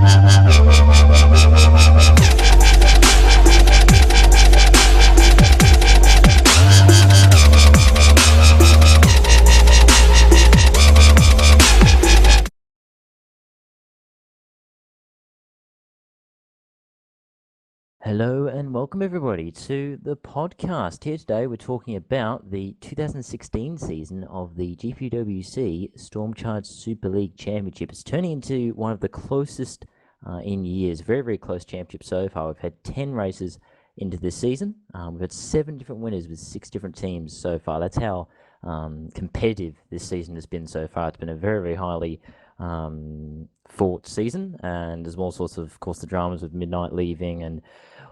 Hello and welcome everybody to the podcast. Here today we're talking about the 2016 season of the GPVWC Stormcharge Superleague Championship. It's turning into one of the closest in years. Very, very close championship so far. We've had 10 races into this season. We've had 7 different winners with 6 different teams so far. That's how competitive this season has been so far. It's been a very, very highly fought season, and there's all sorts of course, the dramas of Midnight leaving and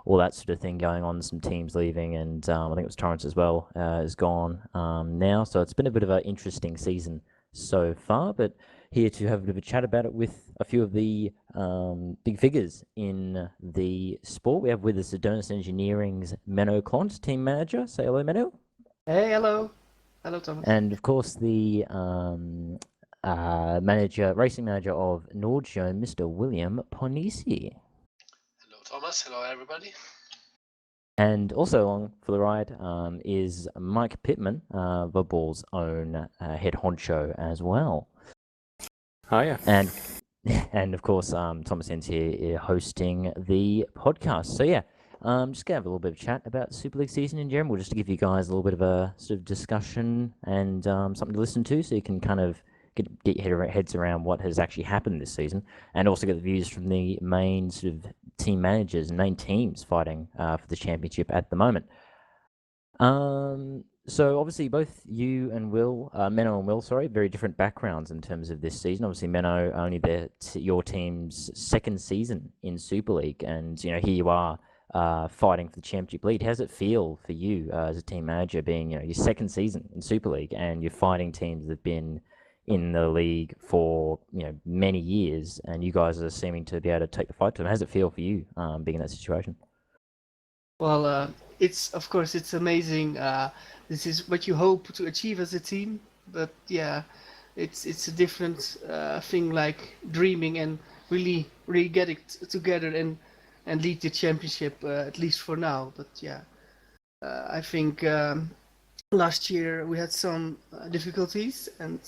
all that sort of thing going on, some teams leaving, and I think it was Torrance as well is gone now. So it's been a bit of an interesting season so far, but here to have a bit of a chat about it with a few of the big figures in the sport. We have with us Adonis Engineering's Menno Klont, team manager. Say hello, Menno. Hey, hello. Hello, Thomas. And of course the racing manager of Nordjön, Mr. William Ponissi. Hello, Thomas. Hello, everybody. And also along for the ride is Mike Pitman, Verball's own head honcho as well. Hiya. And of course, Thomas Hinss here hosting the podcast. So yeah, just gonna have a little bit of chat about the Super League season in general, just to give you guys a little bit of a sort of discussion and something to listen to, so you can kind of get your heads around what has actually happened this season, and also get the views from the main sort of team managers and main teams fighting for the championship at the moment. So obviously both you and Will, Menno and Will, sorry, very different backgrounds in terms of this season. Obviously Menno, only your team's second season in Super League, and here you are fighting for the championship lead. How does it feel for you as a team manager, being your second season in Super League, and you're fighting teams that have been in the league for many years, and you guys are seeming to be able to take the fight to them? How does it feel for you being in that situation? Well, of course it's amazing. This is what you hope to achieve as a team, but yeah, it's a different thing, like dreaming and really get it together and lead the championship, at least for now. But yeah, I think last year we had some difficulties, and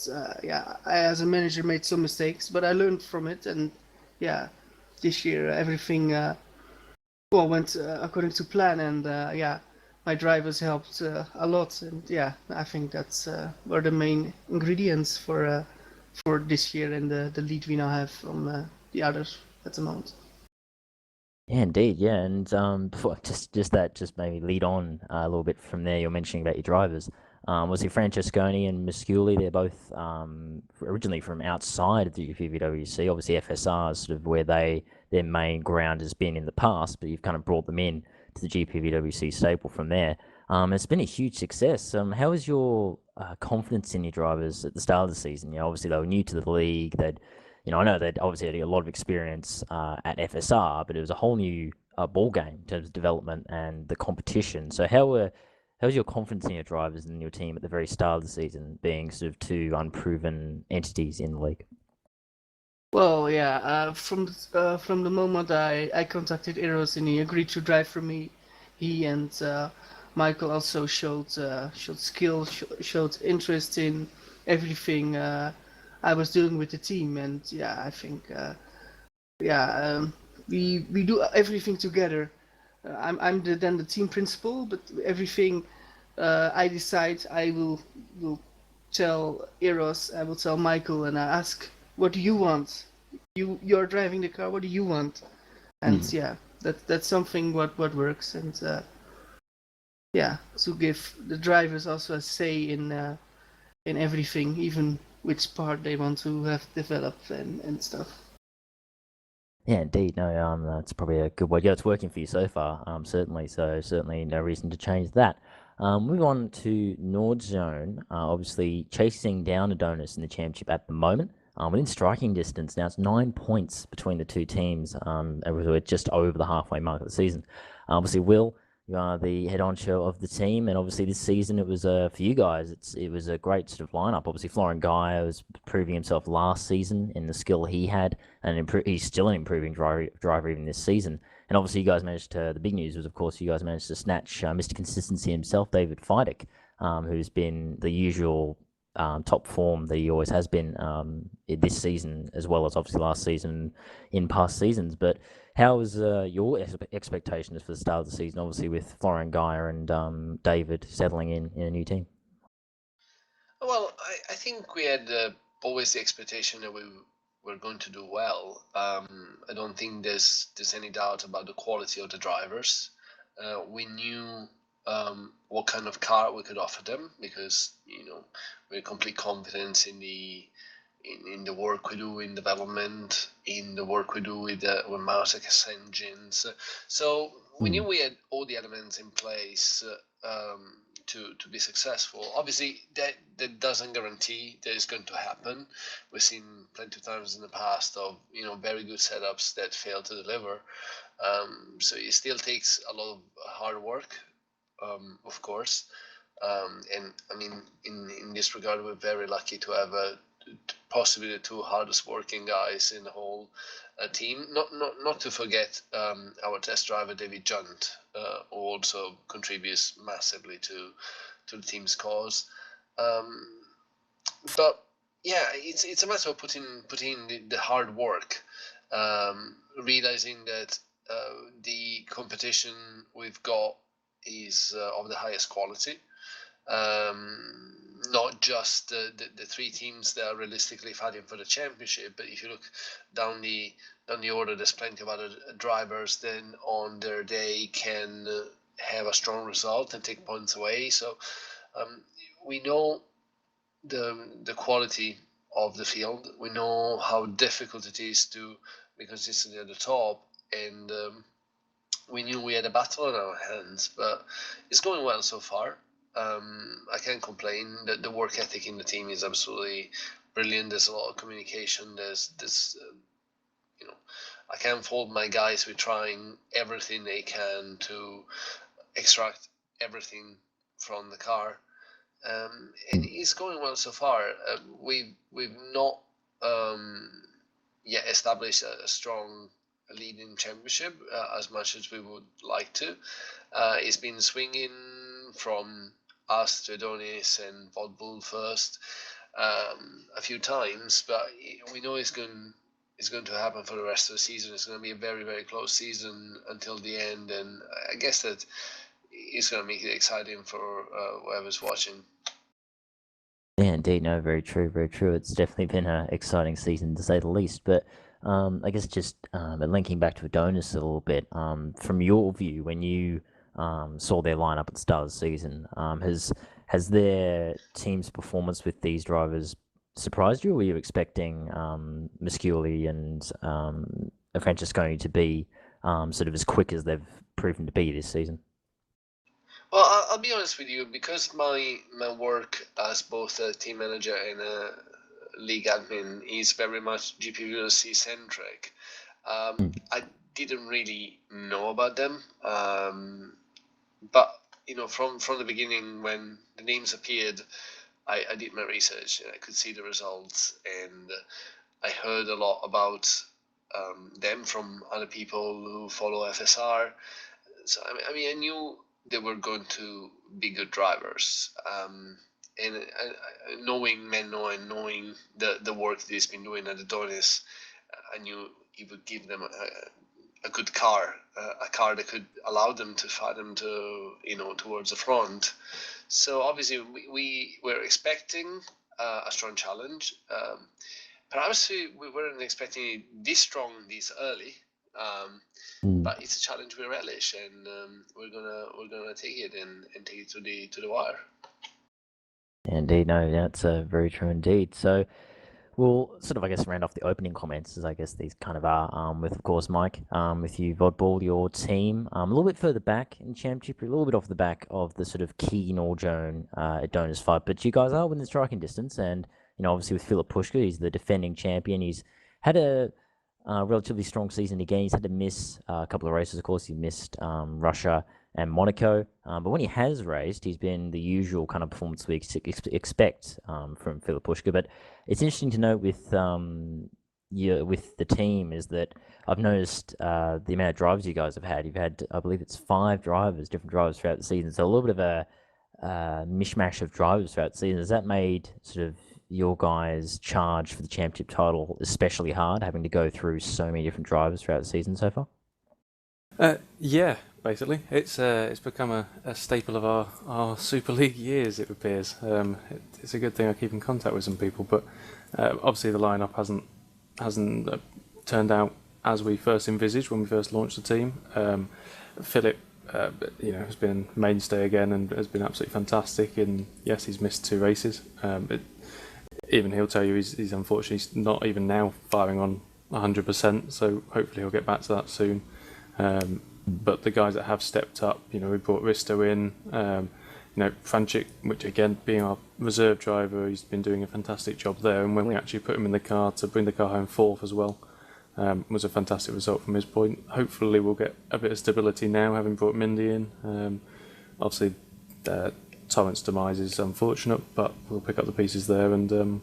I as a manager made some mistakes, but I learned from it, and yeah, this year everything went according to plan, and my drivers helped a lot, and yeah, I think that's were the main ingredients for this year and the lead we now have from the others at the moment. Yeah, indeed, yeah, and before just maybe lead on a little bit from there. You're mentioning about your drivers. Obviously, Francesconi and Musculi, they're both originally from outside of the GPVWC. Obviously, FSR is sort of where their main ground has been in the past, but you've kind of brought them in to the GPVWC staple from there. It's been a huge success. How is your confidence in your drivers at the start of the season? Obviously they were new to the league. I know they'd obviously had a lot of experience at FSR, but it was a whole new ball game in terms of development and the competition. So how was your confidence in your drivers and your team at the very start of the season, being sort of two unproven entities in the league? Well, yeah, from the moment I contacted Eros and he agreed to drive for me, he and Michael also showed skill, showed interest in everything I was doing with the team, and yeah, I think we do everything together. I'm then the team principal, but everything I decide, I will tell Eros, I will tell Michael, and I ask, what do you want? You're driving the car, what do you want? And yeah, that's something what works, and to give the drivers also a say in everything, even which part they want to have developed and stuff. Yeah, indeed. No, that's probably a good way. Yeah, it's working for you so far, certainly. So certainly no reason to change that. Moving on to Nordjön, obviously chasing down Adonis in the championship at the moment. Within striking distance now, it's 9 points between the two teams. And we're just over the halfway mark of the season. Obviously, Will, You are the head honcho of the team, and obviously this season it was for you guys. It was a great sort of lineup. Obviously, Florian Guy was proving himself last season in the skill he had, and he's still an improving driver even this season. And obviously, you guys managed to. The big news was, of course, you guys managed to snatch Mr. Consistency himself, David Feideck, who's been the usual top form that he always has been this season, as well as obviously last season in past seasons. But how was your expectations for the start of the season, obviously with Florian Geyer and David settling in a new team? Well, I think we had always the expectation that we were going to do well. I don't think there's any doubt about the quality of the drivers. We knew what kind of car we could offer them because we're complete confidence in the work we do in development, in the work we do with Mauser's engines. So we knew we had all the elements in place to be successful. Obviously, that doesn't guarantee that it's going to happen. We've seen plenty of times in the past of very good setups that fail to deliver. So it still takes a lot of hard work, of course. And I mean, in this regard, we're very lucky to have possibly the two hardest working guys in the whole team. Not to forget our test driver David Junt, who also contributes massively to the team's cause. But yeah, it's a matter of putting the hard work, realizing that the competition we've got is of the highest quality. Not just the three teams that are realistically fighting for the championship, but if you look down the order, there's plenty of other drivers then on their day can have a strong result and take points away. So we know the quality of the field. We know how difficult it is to be consistently at the top, and we knew we had a battle on our hands, but it's going well so far. I can't complain. The work ethic in the team is absolutely brilliant. There's a lot of communication. There's I can't fault my guys with trying everything they can to extract everything from the car, and it's going well so far. We've not yet established a strong leading championship as much as we would like to. It's been swinging from us to Adonis and Vodbull first a few times, but we know it's going to happen for the rest of the season. It's going to be a very, very close season until the end, and I guess that is going to make it exciting for whoever's watching. Yeah, indeed. No, very true, very true. It's definitely been an exciting season to say the least. But I guess just linking back to Adonis a little bit, from your view, when you saw their lineup at the start of the season, has their team's performance with these drivers surprised you, or were you expecting Musculi and Francesconi to be sort of as quick as they've proven to be this season? Well, I'll be honest with you, because my work as both a team manager and a league admin is very much GPVWC centric. I didn't really know about them, but from the beginning when the names appeared, I did my research and I could see the results, and I heard a lot about them from other people who follow FSR. So I mean, I knew they were going to be good drivers, and knowing Menno and knowing the work that he's been doing at Adonis, I knew he would give them a good car, a car that could allow them to fight them to towards the front. So obviously we were expecting a strong challenge. Perhaps we weren't expecting it this strong this early. But it's a challenge we relish, and we're gonna take it and take it to the wire. Indeed, no, that's very true indeed. So we'll sort of, I guess, round off the opening comments, as I guess these kind of are, with, of course, Mike, with you, Vodball, your team, a little bit further back in Championship, a little bit off the back of the sort of key Norjone Adonis fight, but you guys are within striking distance, and, obviously with Philip Pushka, he's the defending champion. He's had a relatively strong season again. He's had to miss a couple of races, of course. He missed Russia and Monaco. But when he has raced, he's been the usual kind of performance we expect from Philip Pushka. But it's interesting to note with with the team is that I've noticed the amount of drivers you guys have had. You've had, I believe it's 5 drivers, different drivers throughout the season. So a little bit of a mishmash of drivers throughout the season. Has that made sort of your guys' charge for the championship title especially hard, having to go through so many different drivers throughout the season so far? Yeah, basically. It's become a staple of our Super League years, it appears. It's a good thing I keep in contact with some people, but obviously the lineup hasn't turned out as we first envisaged when we first launched the team. Philip, has been a mainstay again and has been absolutely fantastic. And yes, he's missed 2 races. Even he'll tell you he's unfortunately not even now firing on 100%. So hopefully he'll get back to that soon. But the guys that have stepped up, we brought Risto in. Franchik, which again being our reserve driver, he's been doing a fantastic job there. And when we actually put him in the car to bring the car home 4th as well, was a fantastic result from his point. Hopefully we'll get a bit of stability now, having brought Mindy in. Obviously, Torrent's demise is unfortunate, but we'll pick up the pieces there. And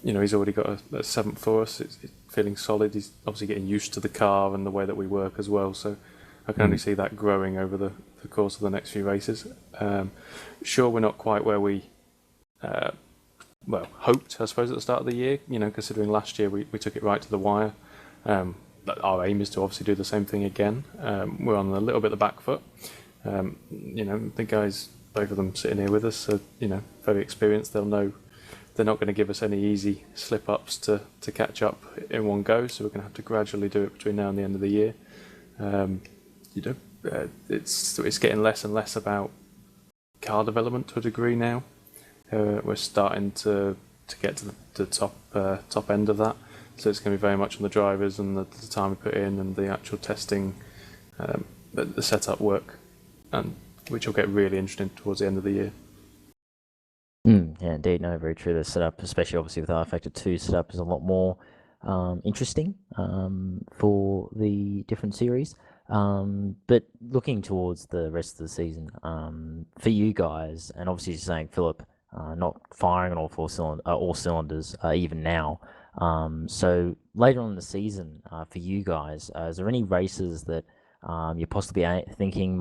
he's already got a 7th for us. It's feeling solid. He's obviously getting used to the car and the way that we work as well. So I can only see that growing over the course of the next few races. Sure, we're not quite where we hoped, I suppose, at the start of the year. Considering last year we took it right to the wire. Our aim is to obviously do the same thing again. We're on a little bit of the back foot. The guys, both of them sitting here with us, are very experienced. They'll know they're not going to give us any easy slip-ups to catch up in one go. So we're going to have to gradually do it between now and the end of the year. It's getting less and less about car development to a degree now. We're starting to get to the top end of that. So it's going to be very much on the drivers and the time we put in and the actual testing, the setup work, and which will get really interesting towards the end of the year. Yeah, indeed. No, very true. The setup, especially obviously with R-Factor 2 setup, is a lot more interesting for the different series. But looking towards the rest of the season, for you guys, and obviously you're saying Philip not firing on all cylinders even now. So later on in the season, for you guys, is there any races that you're possibly thinking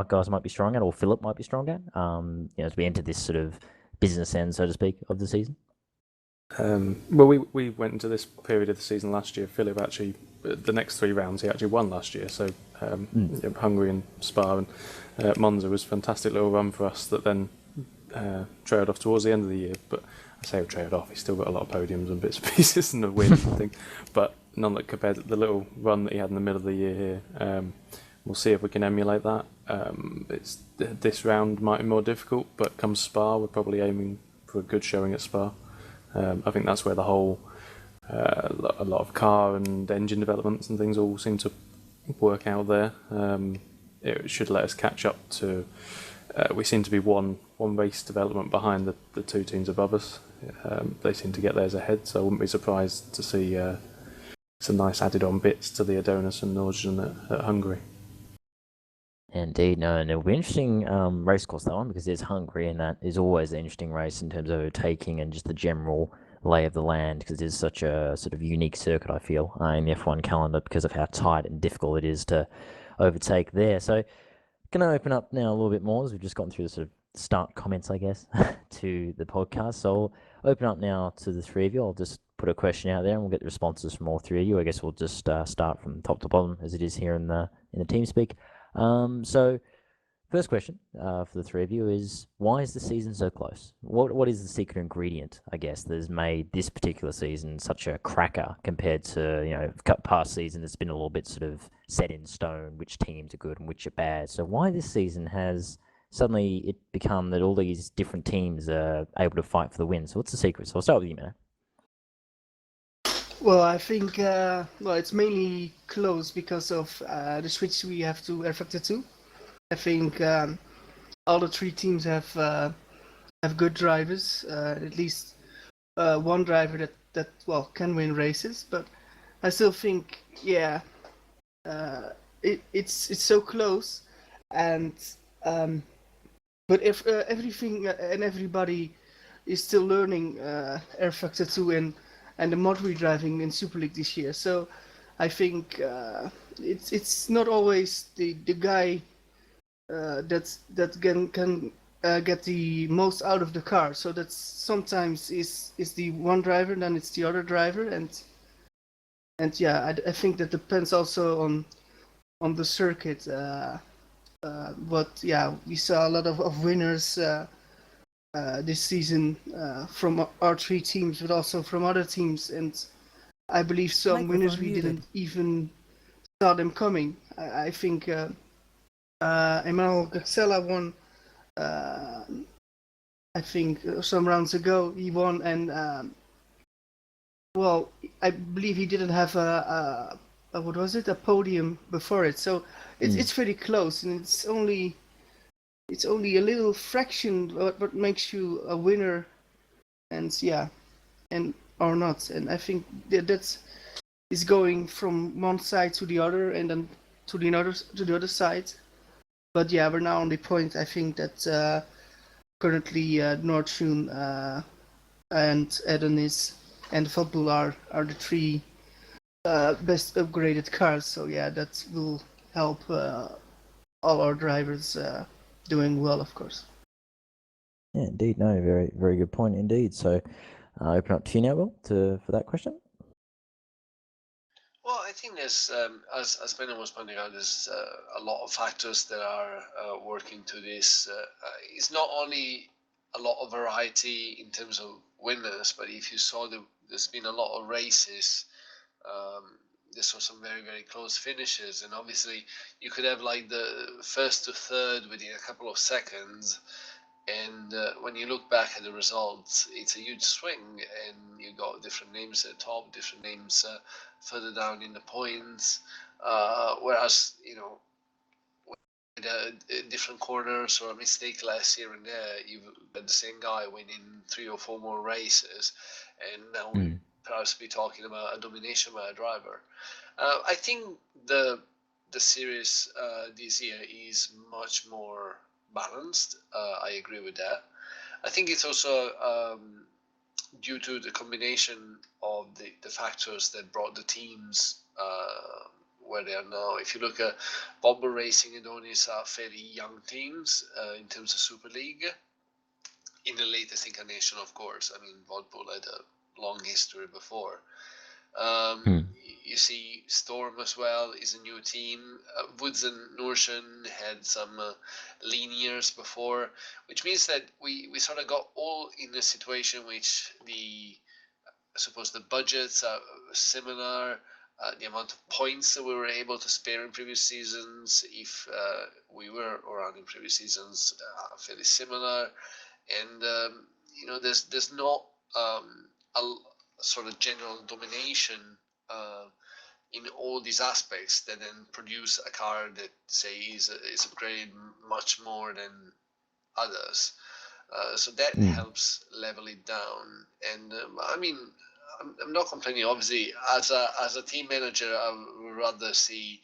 guys might be strong at, or Philip might be strong at, as we enter this sort of business end, so to speak, of the season? We went into this period of the season last year. Philip actually, the next 3 rounds, he actually won last year. So Hungary and Spa and Monza was a fantastic little run for us that then trailed off towards the end of the year. But I say trailed off, he's still got a lot of podiums and bits and pieces and a win, I think. But none that compared to the little run that he had in the middle of the year here. We'll see if we can emulate that. This round might be more difficult, but come Spa, we're probably aiming for a good showing at Spa. I think that's where the whole a lot of car and engine developments and things all seem to work out there. It should let us catch up to. We seem to be one race development behind the 2 teams above us. They seem to get theirs ahead, so I wouldn't be surprised to see some nice added-on bits to the Adonis and Norwegian at Hungary. Indeed, no, and it'll be an interesting race course, that one, because there's Hungary, and that is always an interesting race in terms of overtaking and just the general lay of the land, because it is such a sort of unique circuit, I feel, in the F1 calendar, because of how tight and difficult it is to overtake there. So, going to open up now a little bit more, as we've just gotten through the sort of start comments, I guess, to the podcast. So I'll open up now to the 3 of you. I'll just put a question out there, and we'll get the responses from all 3 of you. I guess we'll just start from top to bottom, as it is here in the TeamSpeak. So first question for the 3 of you is, why is the season so close? What is the secret ingredient, I guess, that has made this particular season such a cracker compared to, past season that's been a little bit sort of set in stone, which teams are good and which are bad. So why this season has suddenly it become that all these different teams are able to fight for the win? So what's the secret? So I'll start with you, Menno. Well, I think it's mainly close because of the switch we have to R-Factor 2. I think all the 3 teams have good drivers, at least one driver that can win races. But I still think, it's so close, and but if everything and everybody is still learning Air Factor 2 and the mod redriving in Super League this year. So I think it's not always the guy that can get the most out of the car. So that's sometimes is the one driver, then it's the other driver, and yeah, I think that depends also on the circuit. But yeah, we saw a lot of winners this season from our three teams, but also from other teams, and I believe some winners we didn't even saw them coming. I think Emmanuel Gaxella won. I think some rounds ago he won, and well, I believe he didn't have a what was it, a podium before it. So it's very close, and it's only a little fraction what makes you a winner, and yeah, and or not. And I think that's is going from one side to the other, and then to the other side. But yeah, we're now on the point. I think that currently Nordschun and Adonis and Vodbull are the three best upgraded cars. So yeah, that will help all our drivers doing well, of course. Yeah, indeed. No, very, very good point indeed. So I open up to you now, Will, for that question. Well, I think there's, as Menno was pointing out, there's a lot of factors that are working to this. It's not only a lot of variety in terms of winners, but if you saw there's been a lot of races. There's some very, very close finishes, and obviously you could have like the first to third within a couple of seconds, and when you look back at the results, it's a huge swing, and you got different names at the top, different names further down in the points, whereas, you know, with different corners or a mistake less here and there, you've got the same guy winning 3 or 4 more races, and now we perhaps be talking about a domination by a driver. I think the series this year is much more balanced. I agree with that. I think it's also due to the combination of the factors that brought the teams where they are now. If you look at Bobber Racing and Adonis are fairly young teams in terms of Super League. In the latest incarnation, of course. I mean, Vodbull had a long history before. You see Storm as well is a new team. Woods and Norshan had some lean years before, which means that we sort of got all in a situation which I suppose the budgets are similar, the amount of points that we were able to spare in previous seasons, if we were around in previous seasons, are fairly similar, and you know, there's not a sort of general domination in all these aspects that then produce a car that, say, is upgraded much more than others. So that helps level it down. And I mean, I'm not complaining. Obviously, as a team manager, I would rather see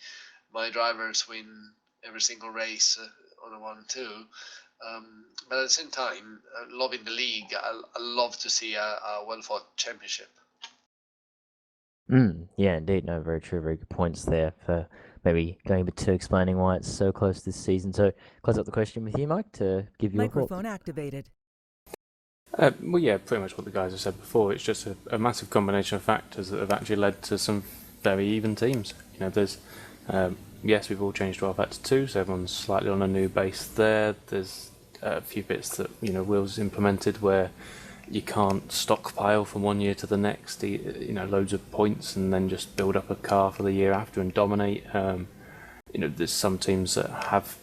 my drivers win every single race on a 1-2. But at the same time, loving the league, I love to see a well-fought championship. Yeah, indeed. No, very true. Very good points there for maybe going a bit to explaining why it's so close this season. So close up the question with you, Mike, to give your Microphone activated. Well, yeah, pretty much what the guys have said before. It's just a massive combination of factors that have actually led to some very even teams. You know, there's yes, we've all changed to R-Factor 2, so everyone's slightly on a new base there. There's a few bits that, you know, Will's implemented where you can't stockpile from one year to the next, you know, loads of points and then just build up a car for the year after and dominate. You know, there's some teams that have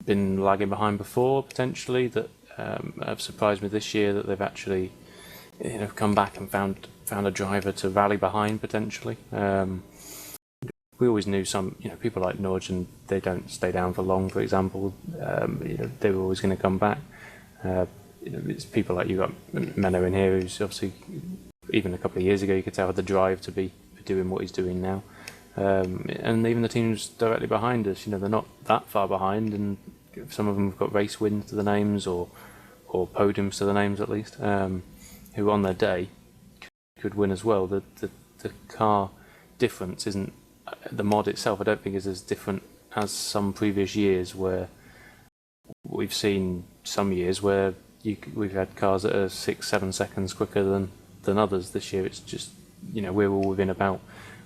been lagging behind before, potentially, that have surprised me this year, that they've actually, you know, come back and found a driver to rally behind, potentially. We always knew some, you know, people like Norge, they don't stay down for long, for example. You know, they were always going to come back. You know, it's people like you got Menno in here, who's obviously, even a couple of years ago, you could tell had the drive to be doing what he's doing now. And even the teams directly behind us, they're not that far behind, and some of them have got race wins to the names or podiums to the names at least, who on their day could win as well. The car difference isn't, the mod itself I don't think is as different as some previous years, where we've seen some years where we've had cars that are 6-7 seconds quicker than others. This year it's just, we're all within about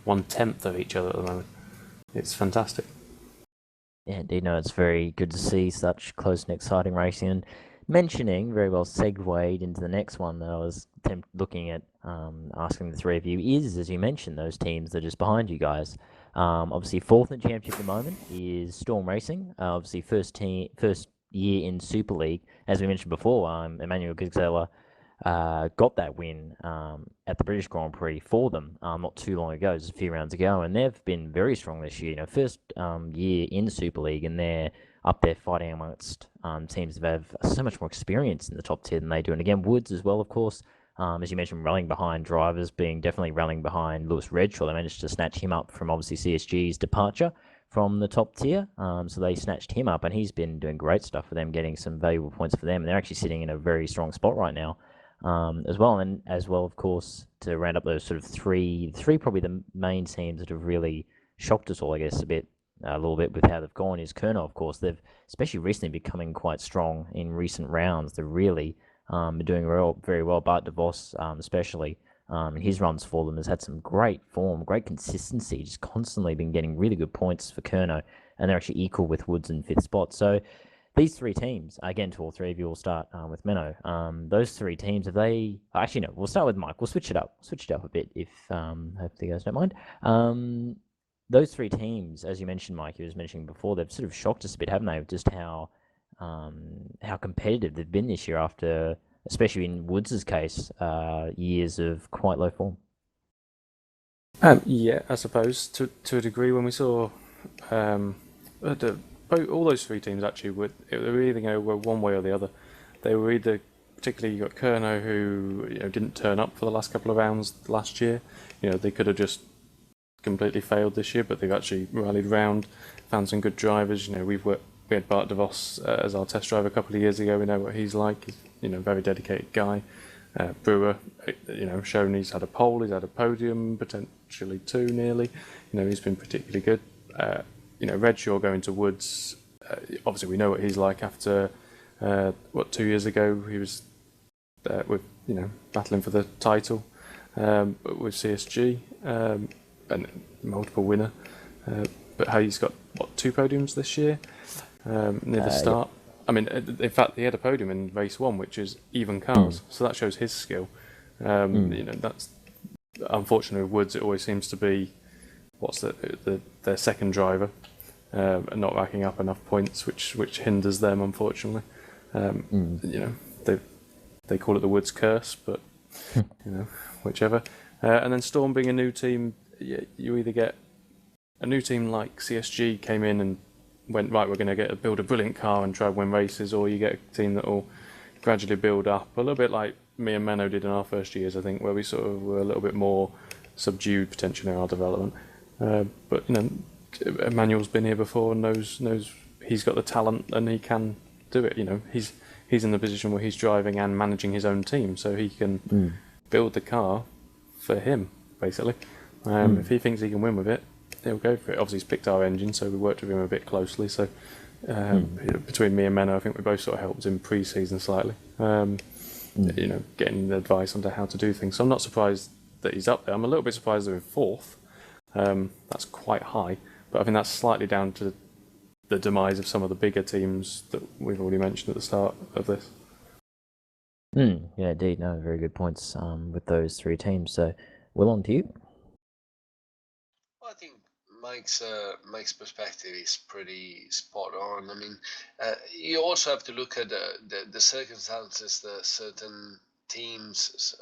1/10 of each other at the moment. It's fantastic. Yeah, indeed. No, it's very good to see such close and exciting racing. And mentioning, very well segued into the next one that I was looking at asking the three of you is, as you mentioned, those teams that are just behind you guys. Obviously, fourth in the championship at the moment is Stormracing. Obviously, first year in Super League. As we mentioned before, Emmanuel Gizella got that win at the British Grand Prix for them not too long ago, just a few rounds ago, and they've been very strong this year. First year in Super League, and they're up there fighting amongst teams that have so much more experience in the top tier than they do. And again, Woods as well, of course. As you mentioned, rallying behind drivers, definitely rallying behind Lewis Redshaw. They managed to snatch him up from obviously CSG's departure from the top tier. So they snatched him up, and he's been doing great stuff for them, getting some valuable points for them. And they're actually sitting in a very strong spot right now. As well, and as well, of course, to round up those sort of three probably the main teams that have really shocked us all, I guess, a little bit with how they've gone is Kerno, of course. They've especially recently becoming quite strong in recent rounds. They're really been doing very well. Bart DeVos, especially, in his runs for them, has had some great form, great consistency, just constantly been getting really good points for Kerno, and they're actually equal with Woods in fifth spot. So these three teams, again, to all three of you, we'll start with Menno. Those three teams, have they... Actually, no, we'll start with Mike. We'll switch it up. A bit, if hopefully you guys don't mind. Those three teams, as you mentioned, Mike, you was mentioning before, they've sort of shocked us a bit, haven't they? Just how competitive they've been this year after, especially in Woods' case, years of quite low form. Yeah, I suppose to a degree. When we saw all those three teams actually were either going to go one way or the other. They were either, particularly you got Kerno, who didn't turn up for the last couple of rounds last year. They could have just completely failed this year, but they've actually rallied round, found some good drivers. We had Bart DeVos as our test driver a couple of years ago. We know what he's like. He's a very dedicated guy. Brewer, shown he's had a pole, he's had a podium, potentially two nearly. He's been particularly good. Redshaw going to Woods, obviously we know what he's like after 2 years ago he was with battling for the title with CSG, and multiple winner, but how he's got 2 podiums this year near the start. Yep. I mean, in fact, he had a podium in race 1, which is even cars, so that shows his skill. That's unfortunately with Woods. It always seems to be their second driver, and not racking up enough points, which hinders them, unfortunately. They call it the Woods curse, but whichever. And then Storm being a new team, you either get a new team like CSG came in and went, right, we're going to build a brilliant car and try to win races, or you get a team that will gradually build up, a little bit like me and Menno did in our first years, I think, where we sort of were a little bit more subdued potentially in our development. But Emmanuel's been here before and knows he's got the talent and he can do it. He's in the position where he's driving and managing his own team, so he can build the car for him, basically. If he thinks he can win with it, he'll go for it. Obviously, he's picked our engine, so we worked with him a bit closely. So between me and Menno, I think we both sort of helped him pre-season slightly. Getting advice on how to do things. So I'm not surprised that he's up there. I'm a little bit surprised they're in 4th. That's quite high, but I think that's slightly down to the demise of some of the bigger teams that we've already mentioned at the start of this. Yeah, indeed. No, very good points with those three teams. So, Will, on to you. Well, I think Mike's perspective is pretty spot on. I mean, you also have to look at the circumstances that certain teams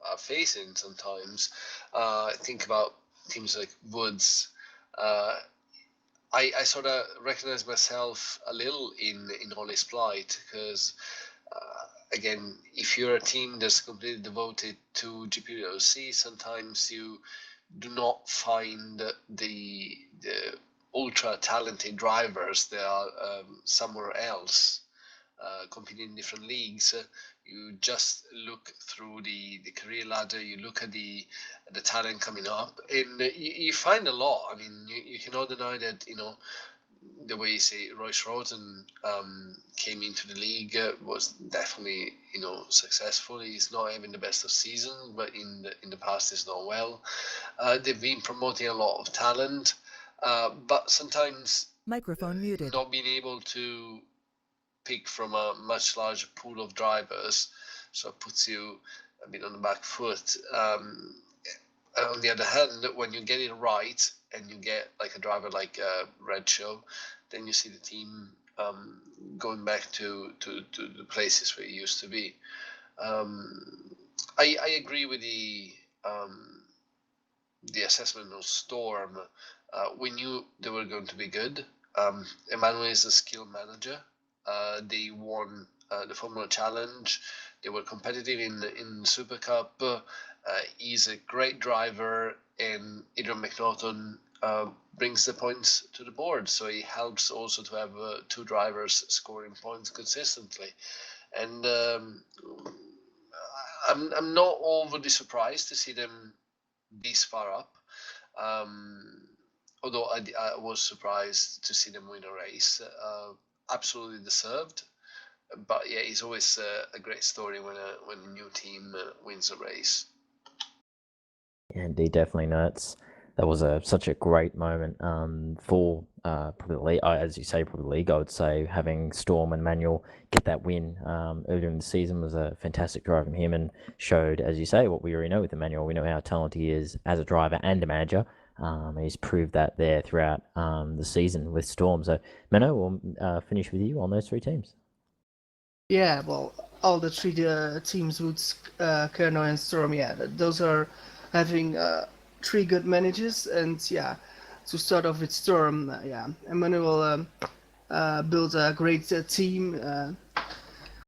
are facing sometimes. Think about teams like Woods. I sort of recognize myself a little in Ollie's plight, because again, if you're a team that's completely devoted to GPVWC, sometimes you do not find the ultra talented drivers that are somewhere else, competing in different leagues. You just look through the career ladder, you look at the talent coming up, and you find a lot. I mean, you cannot deny that, the way, say, Royce Roten came into the league was definitely, successful. He's not having the best of season, but in the past he's done well. They've been promoting a lot of talent, but sometimes Microphone muted. not being able to pick from a much larger pool of drivers, so it puts you a bit on the back foot. On the other hand, when you get it right and you get like a driver like Red Show, then you see the team going back to the places where it used to be. I agree with the assessment of Storm. We knew they were going to be good. Emmanuel is a skill manager. They won the Formula Challenge. They were competitive in Super Cup. He's a great driver, and Adrian McNaughton brings the points to the board. So he helps also to have two drivers scoring points consistently. And I'm not overly surprised to see them this far up. Although I was surprised to see them win a race. Absolutely deserved. But yeah, it's always a great story when a new team wins a race. Yeah, indeed, definitely. No, that was such a great moment for probably the league, as you say, probably the league. I would say having Storm and Manuel get that win earlier in the season was a fantastic drive from him, and showed, as you say, what we already know with Emmanuel. We know how talented he is as a driver and a manager. He's proved that there throughout the season with Storm. So, Menno, we'll finish with you on those three teams. Yeah, well, all the three teams, Woods, Kerno, and Storm, yeah, those are having three good managers. And yeah, to start off with Storm, yeah, Emmanuel built a great team.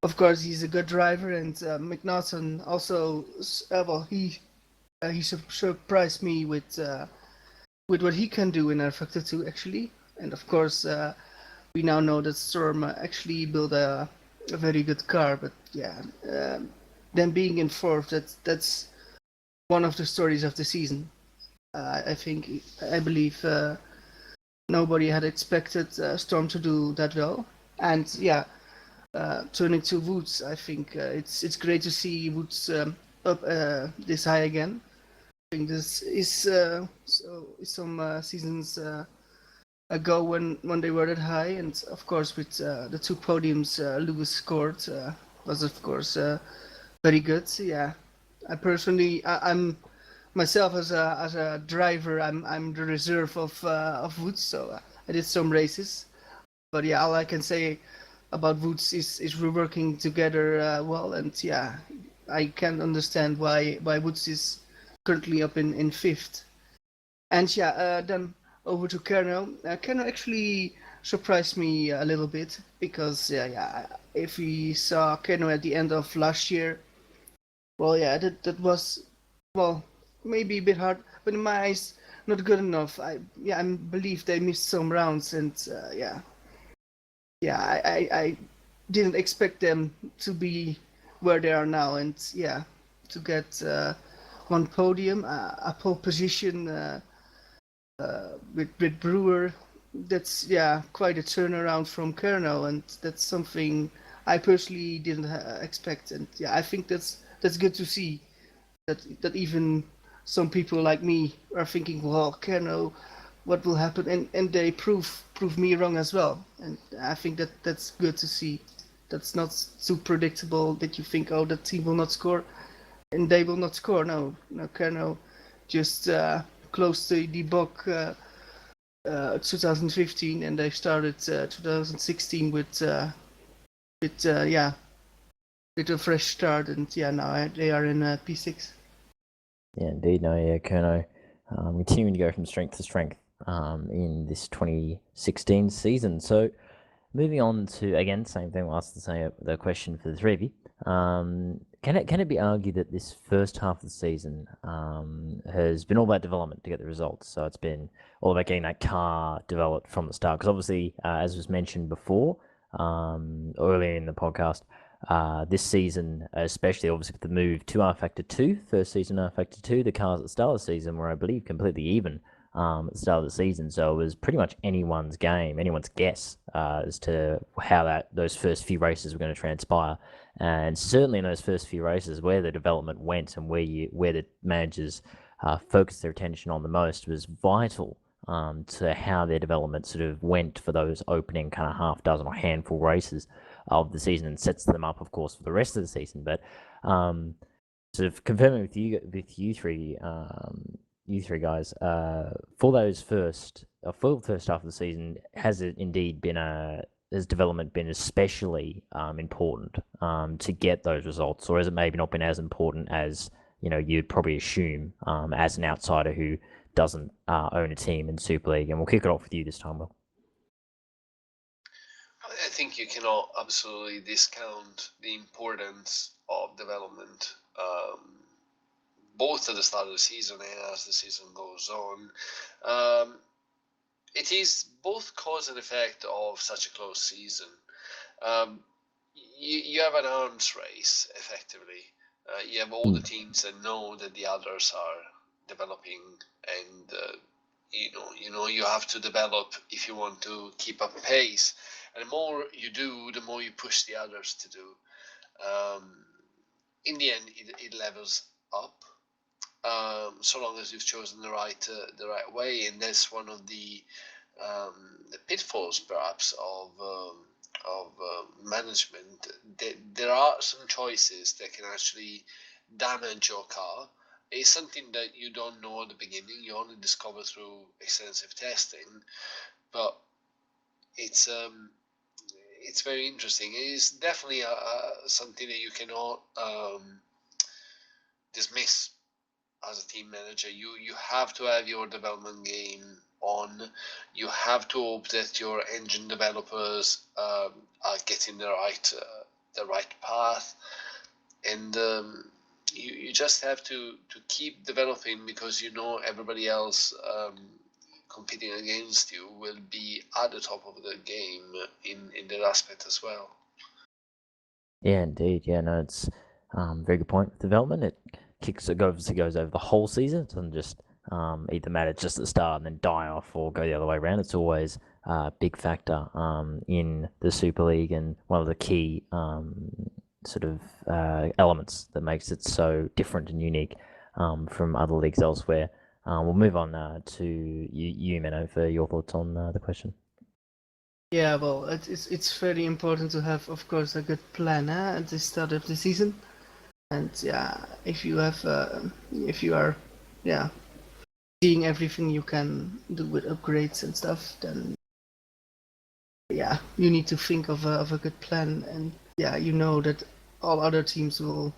Of course, he's a good driver, and McNaughton also, well, he surprised me with what he can do in R Factor 2, actually. And of course, we now know that Storm actually built a very good car. But yeah, them being in fourth, that's one of the stories of the season. I believe nobody had expected Storm to do that well. And yeah, turning to Woods, I think it's great to see Woods up this high again. I think this is some seasons ago when they were that high, and of course with the two podiums Lewis scored was of course very good. Yeah, I'm myself as a driver. I'm the reserve of Woods, so I did some races. But yeah, all I can say about Woods is we're working together well, and yeah, I can't understand why Woods is currently up in fifth. And yeah, then over to Kerno. Kerno actually surprised me a little bit, because if we saw Kerno at the end of last year, well, yeah, that was, well, maybe a bit hard, but in my eyes, not good enough. I believe they missed some rounds, and I didn't expect them to be where they are now, and yeah, to get one podium, a pole position with Brewer. That's quite a turnaround from Kerno, and that's something I personally didn't expect. And yeah, I think that's good to see that even some people like me are thinking, well, Kerno, what will happen? And they prove me wrong as well. And I think that's good to see. That's not too predictable that you think, oh, that team will not score, and they will not score. No, Kerno just close to the book 2015, and they started 2016 with a fresh start, and now they are in P6. Yeah, indeed. No, yeah, Kerno continuing to go from strength to strength in this 2016 season. So moving on to, again, same thing, we'll ask the question for the three of you. Can it be argued that this first half of the season has been all about development to get the results? So it's been all about getting that car developed from the start. Because obviously, as was mentioned before, earlier in the podcast, this season, especially obviously with the move to R Factor 2, first season R Factor 2, the cars at the start of the season were, I believe, completely even at the start of the season. So it was pretty much anyone's game, anyone's guess as to how those first few races were going to transpire. And certainly in those first few races, where the development went and where the managers focused their attention on the most was vital to how their development sort of went for those opening kind of half dozen or handful races of the season, and sets them up, of course, for the rest of the season. But sort of confirming with you three guys, for the first half of the season, has it indeed been has development been especially important to get those results, or has it maybe not been as important as you'd probably assume as an outsider who doesn't own a team in Super League? And we'll kick it off with you this time, Will. I think you cannot absolutely discount the importance of development, both at the start of the season and as the season goes on. It is both cause and effect of such a close season. You have an arms race, effectively. You have all the teams that know that the others are developing, and you have to develop if you want to keep up pace. And the more you do, the more you push the others to do. In the end, it levels up, so long as you've chosen the right way. And that's one of the pitfalls, perhaps, of management. There are some choices that can actually damage your car. It's something that you don't know at the beginning. You only discover through extensive testing, but it's very interesting. It is definitely something that you cannot dismiss as a team manager. You have to have your development game on. You have to hope that your engine developers are getting the right path, and you just have to keep developing, because everybody else competing against you will be at the top of the game in that aspect as well. Yeah, indeed. Yeah, no, it's very good point. Development, it goes over the whole season. It doesn't just either matter just at the start and then die off, or go the other way around. It's always a big factor in the Super League, and one of the key sort of elements that makes it so different and unique from other leagues elsewhere. We'll move on to you, Menno, for your thoughts on the question. Yeah, well, it's very important to have, of course, a good plan at the start of the season. And yeah, if you are seeing everything you can do with upgrades and stuff, then yeah, you need to think of a good plan. And yeah, you know that all other teams will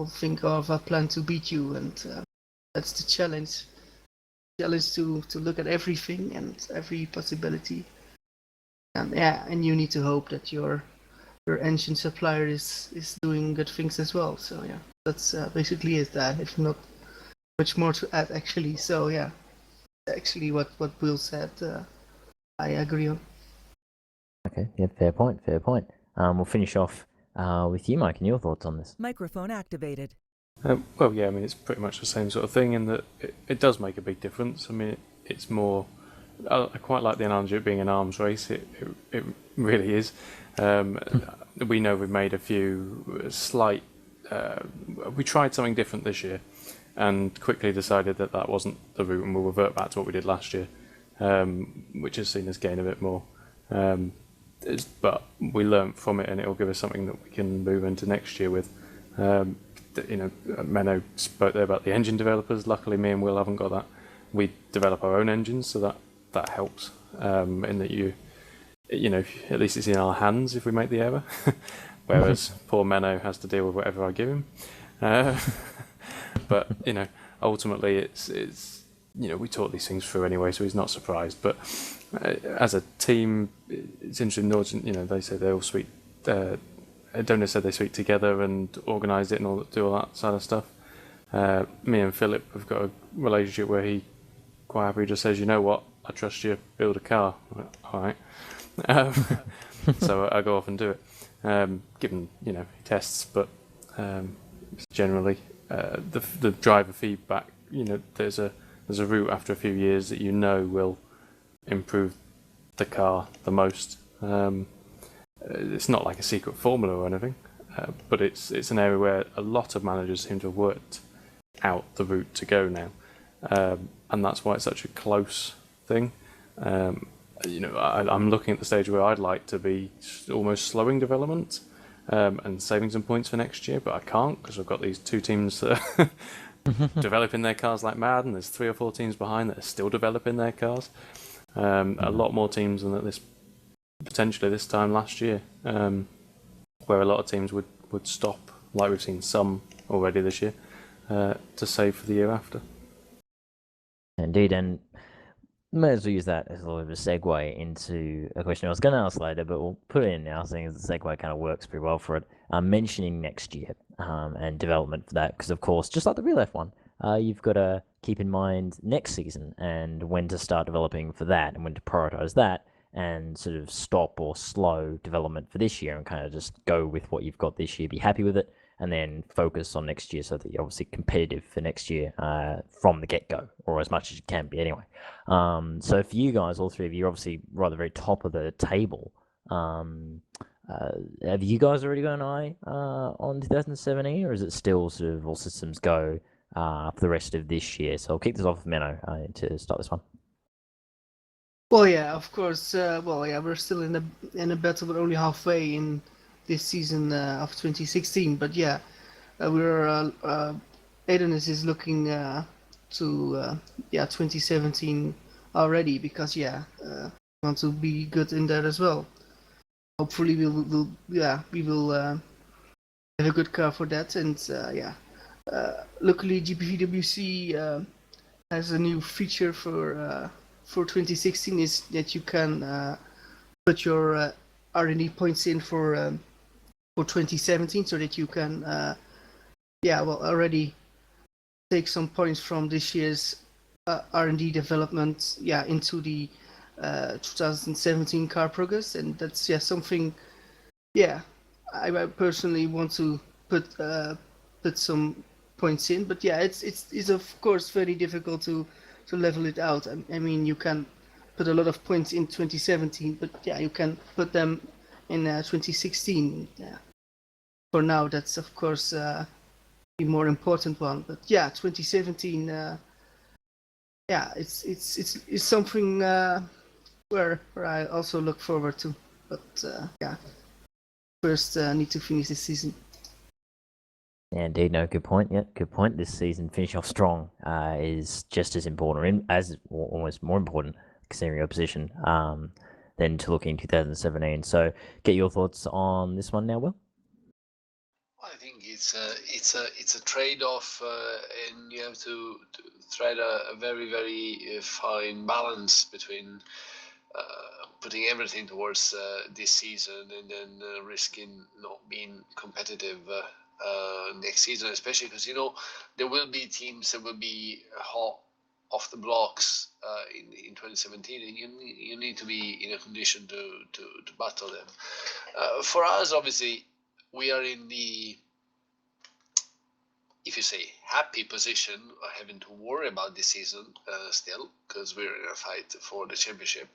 think of a plan to beat you, and that's the challenge. To look at everything and every possibility. And you need to hope that your engine supplier is doing good things as well. So yeah, that's basically it. If not much more to add, actually. So yeah, actually what Will said, I agree on. Okay, yeah, fair point. We'll finish off with you, Mike, and your thoughts on this. Microphone activated. Well, yeah, I mean, it's pretty much the same sort of thing in that it does make a big difference. I mean, it's more... I quite like the analogy of being an arms race. It really is. We know we've made a few slight... we tried something different this year and quickly decided that wasn't the route, and we'll revert back to what we did last year, which has seen us gain a bit more. But we learnt from it, and it'll give us something that we can move into next year with. Menno spoke there about the engine developers. Luckily, me and Will haven't got that. We develop our own engines, so that helps. In that at least it's in our hands if we make the error. Whereas poor Menno has to deal with whatever I give him. But ultimately, it's we talk these things through anyway, so he's not surprised. But as a team, it's interesting. They say they all speak I don't necessarily speak together and organise it and do all that sort of stuff. Me and Philip have got a relationship where he quite happily just says, you know what, I trust you, build a car. All right. So I go off and do it. Given, he tests, but generally the driver feedback, there's a route after a few years that will improve the car the most. It's not like a secret formula or anything, but it's an area where a lot of managers seem to have worked out the route to go now, and that's why it's such a close thing. I'm looking at the stage where I'd like to be almost slowing development and saving some points for next year, but I can't because I've got these two teams that are developing their cars like mad, and there's 3 or 4 teams behind that are still developing their cars. A lot more teams than potentially this time last year, where a lot of teams would stop, like we've seen some already this year, to save for the year after. Indeed, and may as well use that as a little bit of a segue into a question I was going to ask later, but we'll put it in now, seeing as the segue kind of works pretty well for it. Mentioning next year and development for that, because of course, just like the real F1, you've got to keep in mind next season and when to start developing for that and when to prioritize that, and sort of stop or slow development for this year and kind of just go with what you've got this year, be happy with it, and then focus on next year so that you're obviously competitive for next year from the get-go, or as much as you can be anyway. So for you guys, all three of you, are obviously right at the very top of the table. Have you guys already got an eye on 2017, or is it still sort of all systems go for the rest of this year? So I'll kick this off with Menno to start this one. Well, yeah, of course. We're still in a battle, but only halfway in this season of 2016. But yeah, we're Adonis is looking to 2017 already, because we want to be good in that as well. Hopefully, we will have a good car for that, and luckily GPVWC has a new feature for 2016, is that you can put your R&D points in for 2017, so that you can already take some points from this year's R&D development into the 2017 car progress, and that's something I personally want to put some points in, but it's of course very difficult to level it out. I mean, you can put a lot of points in 2017, but you can put them in 2016. For now, that's of course the more important one. But 2017, it's something where I also look forward to. But first need to finish this season. Yeah, indeed, no, good point. Yeah, good point. This season, finish off strong is just as important, or almost more important, considering your position, than to looking 2017. So, get your thoughts on this one now, Will. I think it's a trade-off, and you have to thread a very, very fine balance between putting everything towards this season and then risking not being competitive next season, especially because there will be teams that will be hot off the blocks in 2017, and you need to be in a condition to battle them. For us, obviously, we are in the, if you say, happy position of having to worry about this season still, because we're in a fight for the championship.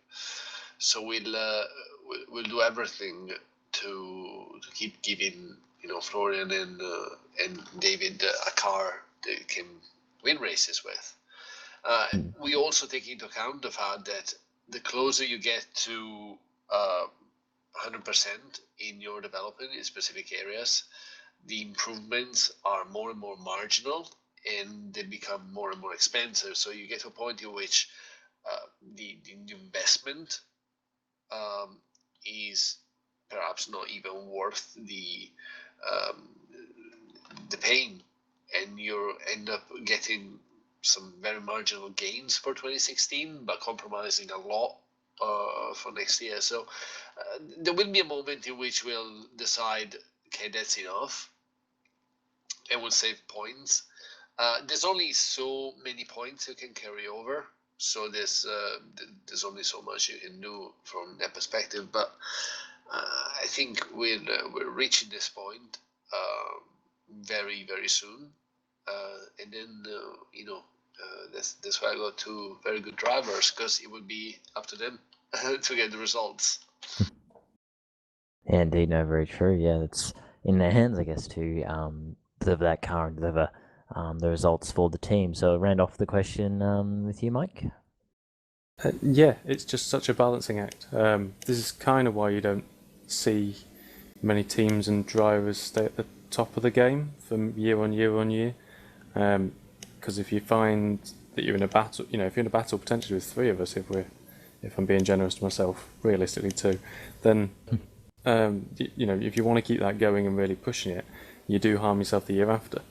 So we'll do everything to keep giving Florian and David a car they can win races with. We also take into account the fact that the closer you get to 100% in your development in specific areas, the improvements are more and more marginal, and they become more and more expensive. So you get to a point in which the investment is perhaps not even worth the pain, and you end up getting some very marginal gains for 2016, but compromising a lot for next year. So there will be a moment in which we'll decide, okay, that's enough. It will save points. There's only so many points you can carry over, so there's only so much you can do from that perspective. But I think we're reaching this point very, very soon, and then that's why I got two very good drivers, because it would be up to them to get the results. Yeah, indeed, no, very true. Yeah, it's in their hands, I guess, to deliver that car and deliver the results for the team. So, round off the question with you, Mike. Yeah, it's just such a balancing act. This is kind of why you don't see many teams and drivers stay at the top of the game from year on year on year. Because if you find that you're in a battle, if you're in a battle potentially with three of us, if I'm being generous to myself, realistically two, then if you want to keep that going and really pushing it, you do harm yourself the year after.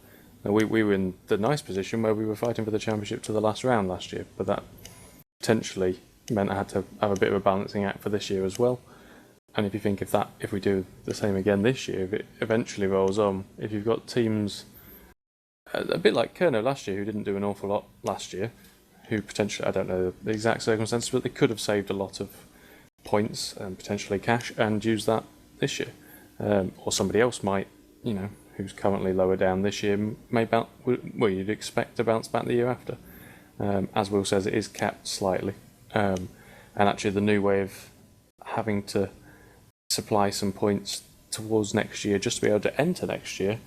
Now, we were in the nice position where we were fighting for the championship to the last round last year, but that potentially meant I had to have a bit of a balancing act for this year as well. And if you think if we do the same again this year, if it eventually rolls on, if you've got teams a bit like Kerno last year, who didn't do an awful lot last year, who potentially, I don't know the exact circumstances, but they could have saved a lot of points and potentially cash and use that this year. Or somebody else might, who's currently lower down this year, you'd expect to bounce back the year after. As Will says, it is capped slightly. And actually the new way of having to supply some points towards next year just to be able to enter next year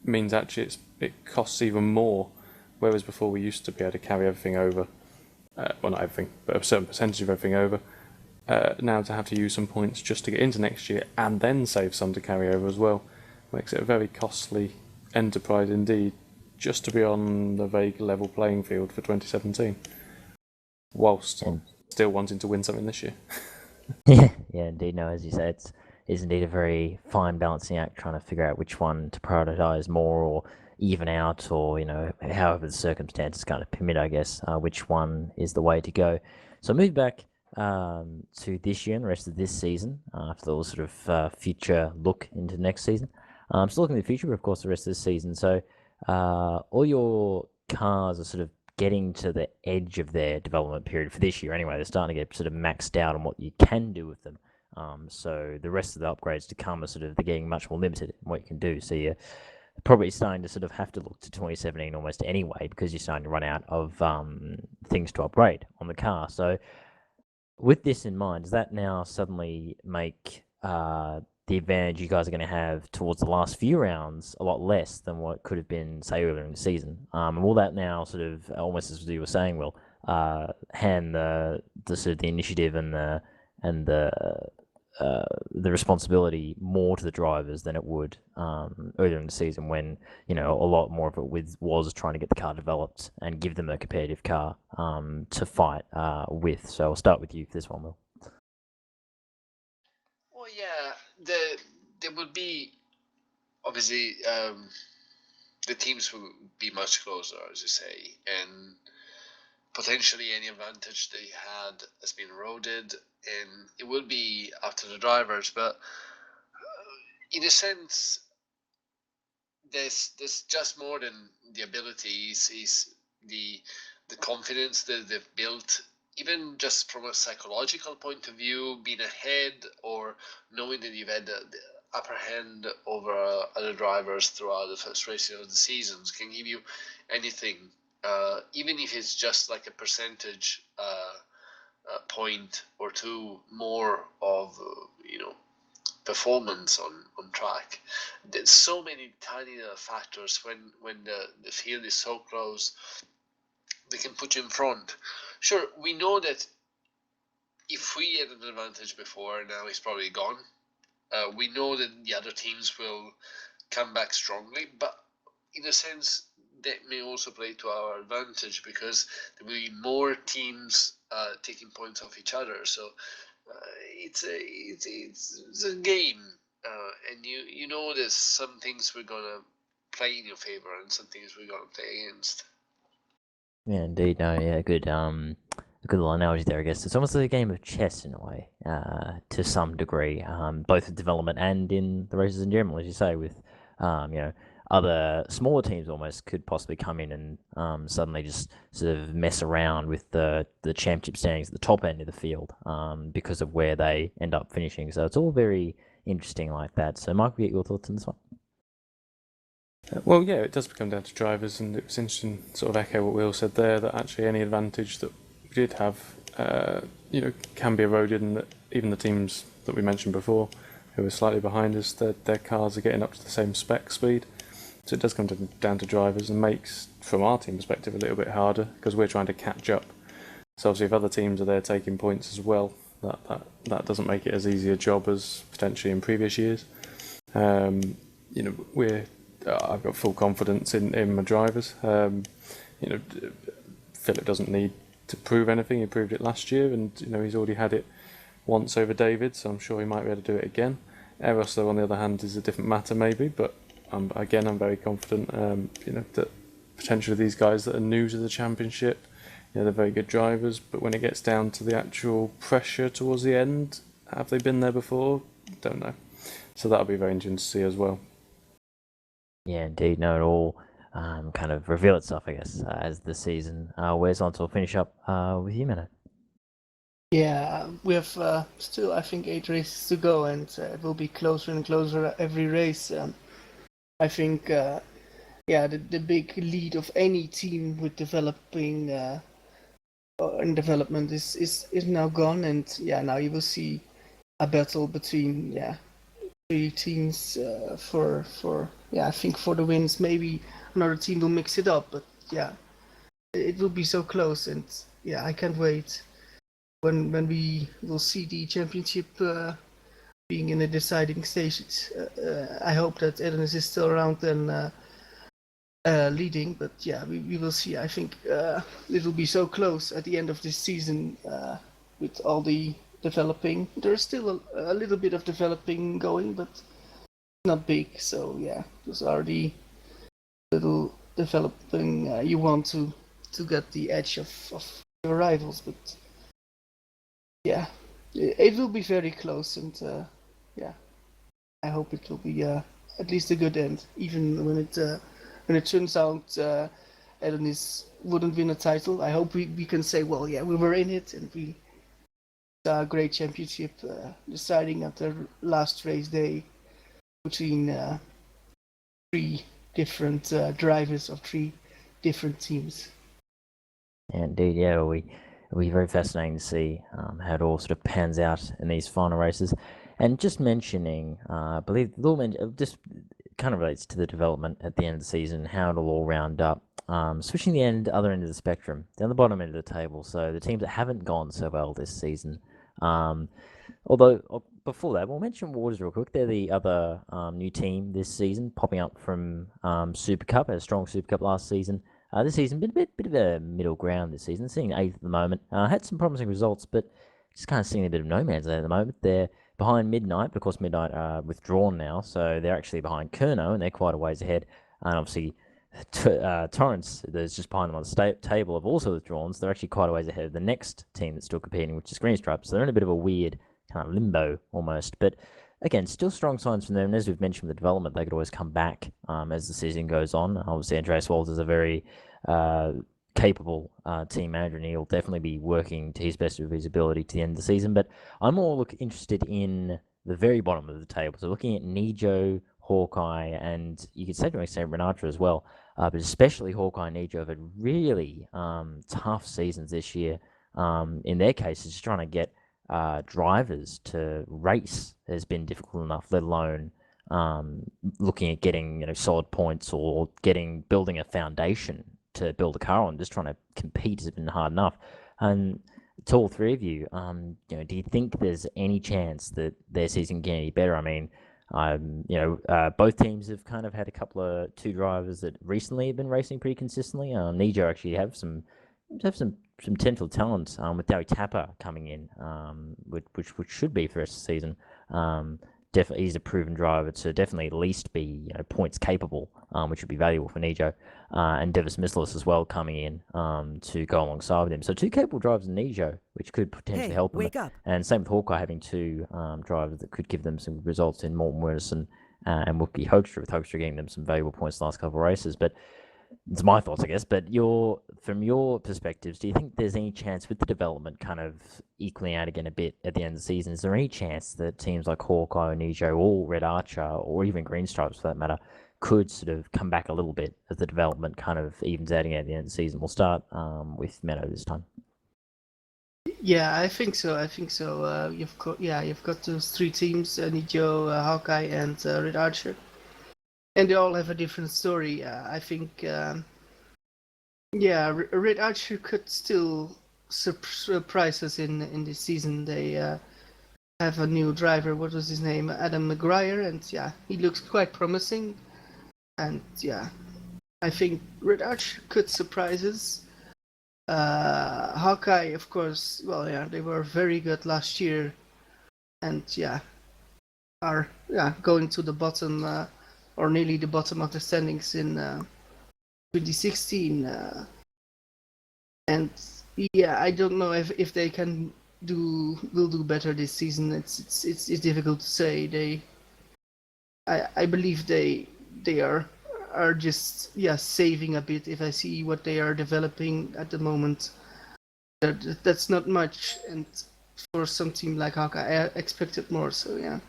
means actually it costs even more, whereas before we used to be able to carry everything over, well, not everything, but a certain percentage of everything over. Now to have to use some points just to get into next year and then save some to carry over as well makes it a very costly enterprise indeed, just to be on the vague level playing field for 2017, whilst still wanting to win something this year. Yeah, indeed. No, as you say, it's indeed a very fine balancing act, trying to figure out which one to prioritize more or even out, or however the circumstances kind of permit, I guess, which one is the way to go. So move back to this year and the rest of this season, after the sort of future look into next season. Still looking at the future, but of course the rest of the season. So all your cars are sort of getting to the edge of their development period for this year anyway. They're starting to get sort of maxed out on what you can do with them. So the rest of the upgrades to come are they're getting much more limited in what you can do. So you're probably starting to sort of have to look to 2017 almost anyway, because you're starting to run out of things to upgrade on the car. So with this in mind, does that now suddenly make the advantage you guys are going to have towards the last few rounds a lot less than what could have been, say, earlier in the season? And will that now sort of, almost as you were saying, Will, hand the sort of the initiative and the responsibility more to the drivers than it would earlier in the season, when a lot more of it was trying to get the car developed and give them a competitive car to fight with? So I'll start with you for this one, Will. Well, yeah, there would be obviously the teams will be much closer, as you say, and potentially any advantage they had has been eroded, and it will be up to the drivers. But in a sense, there's just more than the abilities, is the confidence that they've built, even just from a psychological point of view, being ahead or knowing that you've had the upper hand over other drivers throughout the first races of the seasons can give you anything, even if it's just like a percentage point or two more of performance on track. There's so many tiny factors when the field is so close, they can put you in front. Sure, we know that if we had an advantage before, now it's probably gone. We know that the other teams will come back strongly, but in a sense that may also play to our advantage, because there will be more teams taking points off each other. So it's a game, and you know there's some things we're gonna play in your favor and some things we're gonna play against. Yeah, indeed. No, yeah, good. a good little analogy there, I guess. It's almost like a game of chess in a way, to some degree, both in development and in the races in general, as you say, with other smaller teams almost could possibly come in and suddenly just sort of mess around with the championship standings at the top end of the field, because of where they end up finishing. So it's all very interesting like that. So Mike, we get your thoughts on this one. Well, yeah, it does become down to drivers, and it was interesting to sort of echo what Will said there, that actually any advantage that we did have, can be eroded, and that even the teams that we mentioned before, who are slightly behind us, their cars are getting up to the same spec speed. So it does come down to drivers, and makes, from our team perspective, a little bit harder, because we're trying to catch up. So obviously if other teams are there taking points as well, that doesn't make it as easy a job as potentially in previous years. I've got full confidence in my drivers. Philip doesn't need to prove anything. He proved it last year, and he's already had it once over David, so I'm sure he might be able to do it again. Eros, though, on the other hand, is a different matter maybe, but I'm very confident. That potentially these guys that are new to the championship, they're very good drivers, but when it gets down to the actual pressure towards the end, have they been there before? Don't know. So that'll be very interesting to see as well. Yeah, indeed. No, it all kind of reveal itself, I guess, as the season wears on. So we'll finish up with you, Menno. Yeah, we have still, I think, 8 races to go, and it will be closer and closer every race. I think, the big lead of any team with developing and development is now gone, and now you will see a battle between 3 teams for I think for the wins. Maybe another team will mix it up, but it will be so close, and I can't wait when we will see the championship being in the deciding stages. I hope that Edenis is still around and leading, but we will see. I think it will be so close at the end of this season with all the developing. There's still a little bit of developing going, but not big. So those are the little developing you want to get the edge of your rivals. But it will be very close, and I hope it will be at least a good end, even when it turns out Edenis wouldn't win a title. I hope we can say, well, we were in it, and we saw a great championship deciding at the last race day between 3 different drivers of 3 different teams. Indeed, it'll be very fascinating to see how it all sort of pans out in these final races. And just mentioning, I believe, just kind of relates to the development at the end of the season, how it'll all round up. Switching the other end of the spectrum, down the bottom end of the table. So the teams that haven't gone so well this season. Although before that, we'll mention Waters real quick. They're the other new team this season, popping up from Super Cup, a strong Super Cup last season. This season, bit of a middle ground this season. Seeing 8th at the moment. Had some promising results, but just kind of seeing a bit of no man's land at the moment. They're behind Midnight, but of course Midnight are withdrawn now, so they're actually behind Kerno, and they're quite a ways ahead. And obviously, Torrance, that's just behind them on the table, have also withdrawn, so they're actually quite a ways ahead of the next team that's still competing, which is Green Stripes. So they're in a bit of a weird kind of limbo almost. But again, still strong signs from them. And as we've mentioned with the development, they could always come back as the season goes on. Obviously, Andreas Walters is a very capable team manager, and he'll definitely be working to his best of his ability to the end of the season. But I'm more interested in the very bottom of the table. So looking at Nijo, Hawkeye, and you could say to an extent Renatra as well, but especially Hawkeye and Nijo have had really tough seasons this year. In their case, it's just trying to get drivers to race has been difficult enough, let alone looking at getting solid points or building a foundation to build a car on. Just trying to compete has been hard enough. And to all 3 of you, do you think there's any chance that their season can get any better? I mean, both teams have kind of had a couple of 2 drivers that recently have been racing pretty consistently. Nijo actually have some potential talent with Dowie Tapper coming in, which should be for the rest of the season. definitely he's a proven driver to definitely at least be points capable, which would be valuable for Nijo, and Devis Mislis as well coming in to go alongside with him. So two capable drivers in Nijo, which could potentially help them. And same with Hawkeye having two drivers that could give them some results in Morton Wernerson and Wookie Hoekstra, with Hoekstra getting them some valuable points the last couple of races. But it's my thoughts, I guess. But from your perspectives, do you think there's any chance with the development kind of equaling out again a bit at the end of the season? Is there any chance that teams like Hawkeye or Nijo or Red Archer or even Green Stripes for that matter could sort of come back a little bit as the development kind of evens out at the end of the season? We'll start with Menno this time. Yeah, I think so. You've got those three teams: Nijo, Hawkeye, and Red Archer, and they all have a different story. I think, Red Archer could still surprise us in this season. They have a new driver. What was his name? Adam McGuire, and he looks quite promising. And I think Red Archer could surprise us. Hawkeye, of course, they were very good last year, and are going to the bottom or nearly the bottom of the standings in 2016. And I don't know if they will do better this season. It's difficult to say. I believe they are just saving a bit. If I see what they are developing at the moment, that's not much, and for some team like Hawkeye I expected more. So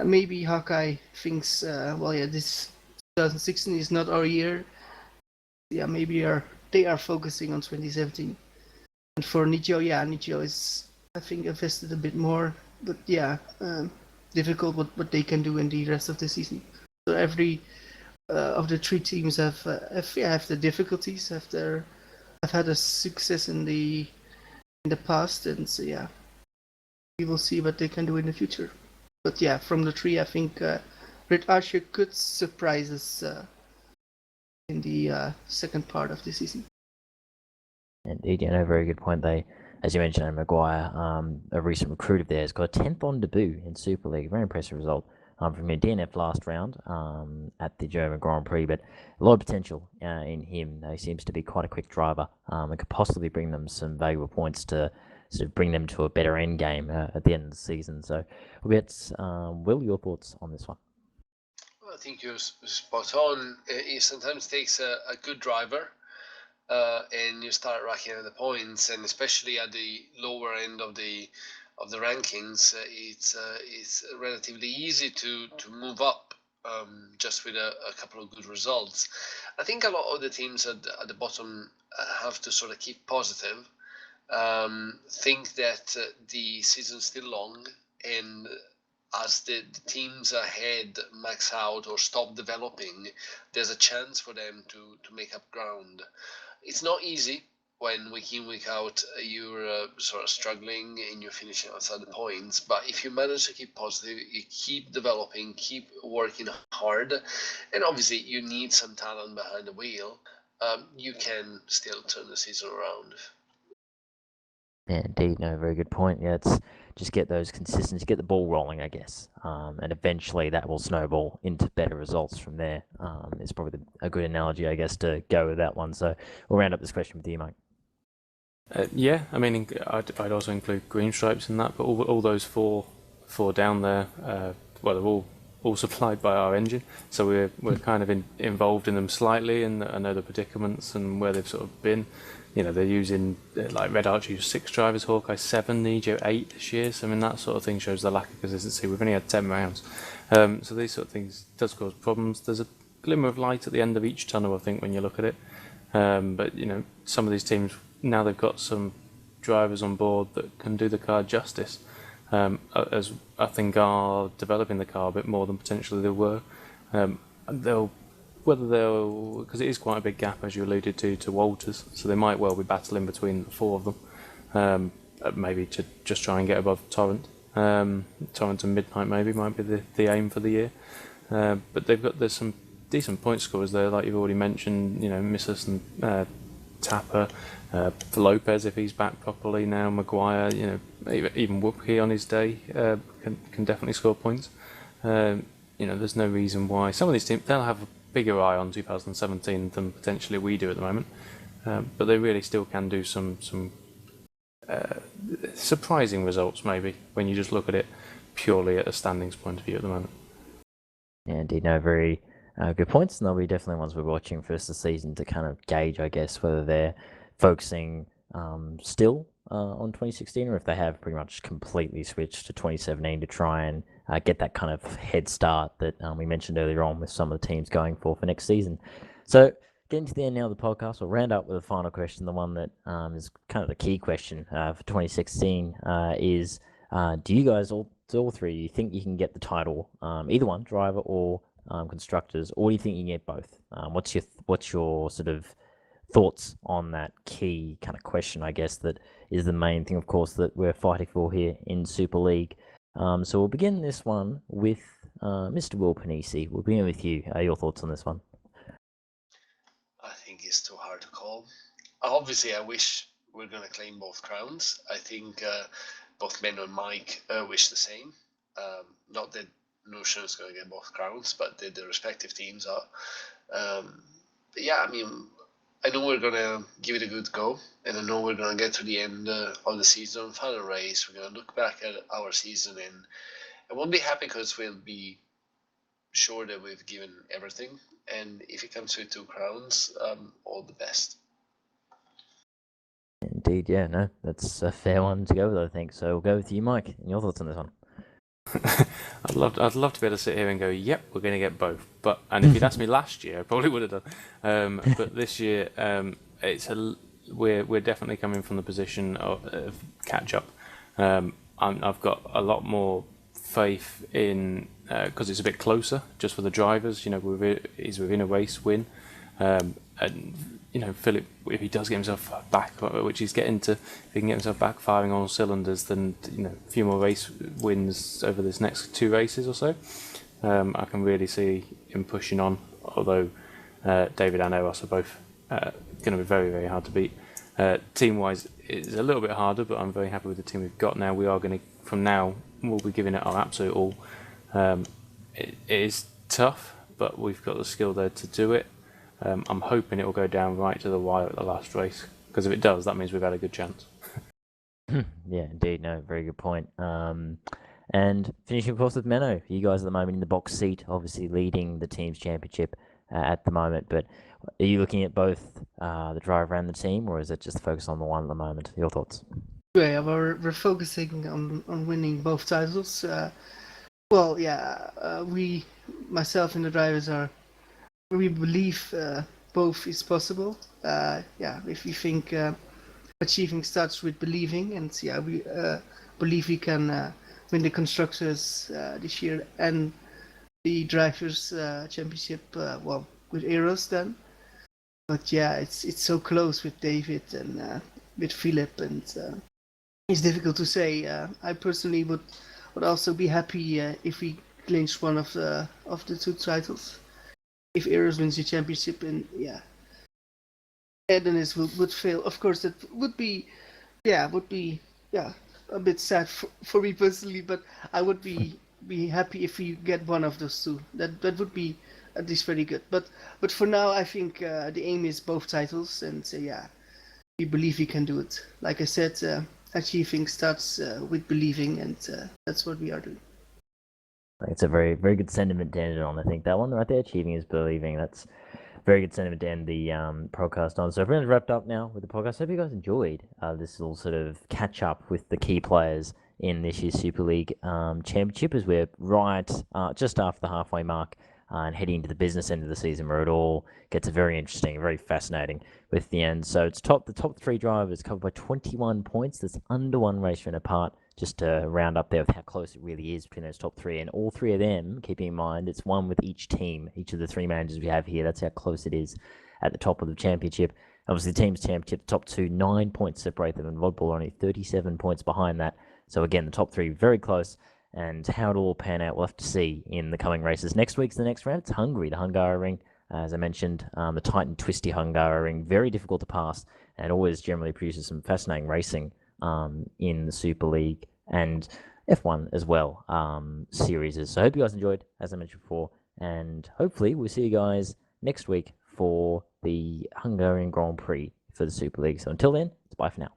maybe Hawkeye thinks this 2016 is not our year. Maybe they are focusing on 2017. And for Nijo, Nijo is, I think, invested a bit more, but difficult what they can do in the rest of the season. So every of the three teams have the difficulties, have had a success in the past, and so we will see what they can do in the future. But from the three, I think Red Archer could surprise us in the second part of the season. Indeed, very good point. They, as you mentioned, Maguire, a recent recruit of theirs, got a 10th on debut in Super League. Very impressive result from a DNF last round at the German Grand Prix, but a lot of potential in him. He seems to be quite a quick driver and could possibly bring them some valuable points to sort of bring them to a better end game at the end of the season. So, Will, your thoughts on this one? Well, I think you're spot on. It sometimes takes a good driver and you start racking up the points, and especially at the lower end of the rankings, it's relatively easy to move up just with a couple of good results. I think a lot of the teams at the bottom have to sort of keep positive, think that the season's still long, and as the teams ahead max out or stop developing, there's a chance for them to make up ground. It's not easy when week in, week out, you're sort of struggling and you're finishing outside the points. But if you manage to keep positive, you keep developing, keep working hard, and obviously you need some talent behind the wheel, you can still turn the season around. Yeah, indeed. Very good point. It's just get those consistency, get the ball rolling, I guess, and eventually that will snowball into better results from there. It's probably a good analogy, I guess, to go with that one. So we'll round up this question with you, Mike. I mean, I'd also include Green Stripes in that, but all those four down there, they're all supplied by our engine, so we're kind of involved in them slightly, and I know the predicaments and where they've sort of been. They're using, like Red Archer used 6 drivers, Hawkeye 7, Nijo 8 this year, so I mean that sort of thing shows the lack of consistency. We've only had 10 rounds, so these sort of things does cause problems. There's a glimmer of light at the end of each tunnel, I think, when you look at it, but some of these teams, now they've got some drivers on board that can do the car justice, as I think are developing the car a bit more than potentially they were. Because it is quite a big gap, as you alluded to Walters, so they might well be battling between the 4 of them, maybe to just try and get above Torrent. Torrent and Midnight maybe might be the aim for the year, but there's some decent point scorers there, like you've already mentioned, Missus and Tapper, For Lopez, if he's back properly now, Maguire, even Whoopie on his day can definitely score points. There's no reason why some of these teams, they'll have a bigger eye on 2017 than potentially we do at the moment, but they really still can do some surprising results maybe when you just look at it purely at a standings point of view at the moment. Yeah, indeed, no, very good points, and they'll be definitely ones we're watching for the season to kind of gauge, I guess, whether they're focusing still on 2016 or if they have pretty much completely switched to 2017 to try and get that kind of head start that we mentioned earlier on with some of the teams going for next season. So getting to the end now of the podcast, we'll round up with a final question, the one that is kind of the key question for 2016 is, do you guys, all three, you think you can get the title, either one, driver or constructors, or do you think you can get both? What's your sort of thoughts on that key kind of question, I guess, that is the main thing, of course, that we're fighting for here in Super League. So we'll begin this one with Mr. Will Ponissi. We'll begin with you. Your thoughts on this one? I think it's too hard to call. Obviously, I wish we're going to claim both crowns. I think both Menno and Mike wish the same. Not that Notion is going to get both crowns, but the respective teams are. But yeah, I mean, I know we're going to give it a good go, and I know we're going to get to the end of the season, final race. We're going to look back at our season, and I won't be happy because we'll be sure that we've given everything. And if it comes with 2 crowns, all the best. Indeed, yeah, no, that's a fair one to go with, I think. So we'll go with you, Mike, and your thoughts on this one. I'd love to be able to sit here and go, yep, we're going to get both. And if you'd asked me last year, I probably would have done. But this year, we're definitely coming from the position of catch up. I've got a lot more faith in because it's a bit closer, just for the drivers. He's within a race win, and Philip, if he does get himself back, which he's getting to, if he can get himself back firing on all cylinders, then a few more race wins over this next 2 races or so. I can really see him pushing on. Although David and Eros are both going to be very, very hard to beat. Team-wise, it's a little bit harder, but I'm very happy with the team we've got now. We are going to, from now, we'll be giving it our absolute all. It is tough, but we've got the skill there to do it. I'm hoping it will go down right to the wire at the last race, because if it does, that means we've had a good chance. Yeah, indeed. No, very good point. And finishing, of course, with Menno. You guys at the moment in the box seat, obviously leading the team's championship at the moment. But are you looking at both the driver and the team, or is it just focused on the one at the moment? Your thoughts? Yeah, we're focusing on winning both titles. We, myself and the drivers we believe both is possible. If we think achieving starts with believing, and we believe we can win the constructors this year and the drivers championship. With Eros then. But yeah, it's so close with David and with Philip, and it's difficult to say. I personally would also be happy if we clinch one of the 2 titles. If Eros wins the championship, and Dennis would fail. Of course, that would be a bit sad for me personally. But I would be happy if we get one of those 2. That would be at least very good. But for now, I think the aim is both titles, and we believe we can do it. Like I said, achieving starts with believing, and that's what we are doing. It's a very, very good sentiment to end it on. I think that one right there, achieving is believing. That's very good sentiment to end the podcast on. So everyone's wrapped up now with the podcast. Hope you guys enjoyed this little sort of catch up with the key players in this year's Super League Championship, as we're right just after the halfway mark and heading into the business end of the season, where it all gets very interesting, very fascinating with the end. So it's the top 3 drivers covered by 21 points. That's under 1 race win apart. Just to round up there with how close it really is between those top 3. And all 3 of them, keeping in mind, it's 1 with each team, each of the 3 managers we have here. That's how close it is at the top of the championship. Obviously, the team's championship, the top 2, 9 points separate them, and Vodball only 37 points behind that. So again, the top 3 very close. And how it'll all pan out, we'll have to see in the coming races. Next week's the next round. It's Hungary, the Hungaroring As I mentioned, the tight and twisty Hungaroring, very difficult to pass, and always generally produces some fascinating racing in the Super League and F1 as well series. So I hope you guys enjoyed, as I mentioned before, and hopefully we'll see you guys next week for the Hungarian Grand Prix for the Super League. So until then, it's bye for now.